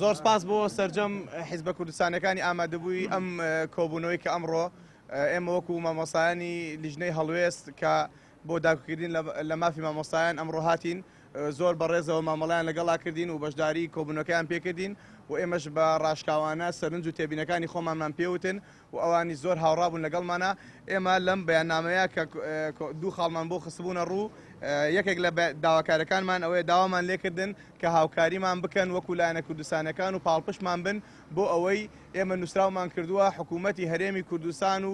زۆر سپاس بۆ سەرجەم حیزبە کوردستانەکانی ئامادەبووی ئەم کۆبوونەوەی کە ئەمڕۆ ئێمە وەکو مامۆسایانی لیژنەی هەڵوێست کە بۆ داگیرکردین لە مافی مامۆسایان ئەمڕۆ هاتین زۆر بەڕێزەوە مامەڵیان لەگەڵا کردین و بەشداری کۆبوونەکەیان پێکردین و ئێمەش بە ڕاشکاوانە سەرنج و تێبینەکانی خۆمانمان پێوتن و ئەوانی زۆر هاوڕابوون لەگەڵمانە ئێمە لەم بەیاننامەیە کە دوو خاڵمان بۆ خستبوونە ڕوو یەکێک لە داواکارەکانمان ئەوەیە داوامان لێکردن کە هاوکاریمان بکەن وەکو لایەنە کوردستانەکان و پاڵپشتمان بن بۆ ئەوەی ئێمە نووسراومان کردووە حکوومەتی هەرێمی کوردستان و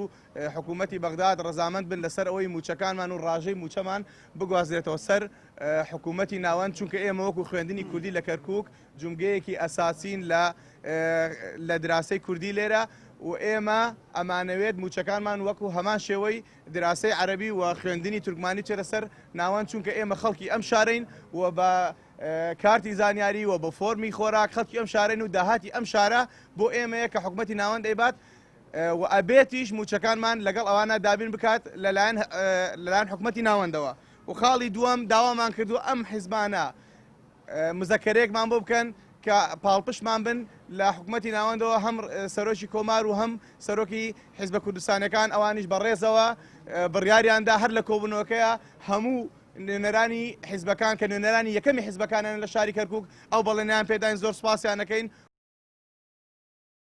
حکوومەتی بەغداد ڕەزامەند بن لەسەر ئەوەی موچەکانمان و ڕاژەی موچەمان بگوازرێتەوە سەر حکوومەتی ناوەند چونکە ئێمە وەکو خوێندنی کوردی لە کەرکووک جونگەیەکی ئەساسین لە دراسی کوردی لێرە و ئێمە ئەمانەوێت موچەکانمان وەکو هەمان شێوەی دراسی عەرەبی و خوێندنی تورکمانی چێرە سەر ناوەند چونکە ئێمە خەڵکی ئەم شارەین و بە کارتی زانیاری و بە فۆرمی خۆراک خەڵکی ئەم شارەین و داهاتی ئەم شارە بۆ ئێمەیە کە حکوومەتی ناوەند دەیبات و ئەبێتیش موچەکانمان لەگەڵ ئەوانە دابین بکات لەلایەن حکوومەتی ناوەندەوە و خاڵی دووەم داوامان کردو ئەم حیزبانە مزەکەرەیەکمان بۆ بکەن کە پاڵپشتمان بن لە حکوومەتی ناوەندەوە هەم سەرۆکی کۆمار و هەم سەرۆکی حیزبە کوردستانەکان ئەوانیش بەڕێزەوە بڕیاریاندا هەر لە کۆبوونەوەکەیە هەموو نوێنەرانی حیزبەکان کە نوێنەرانی یەکەمی حیزبەکانن لە شاری کەرکووک ئەو بەڵێنیان پێداین زۆر سوپاسیان دەکەین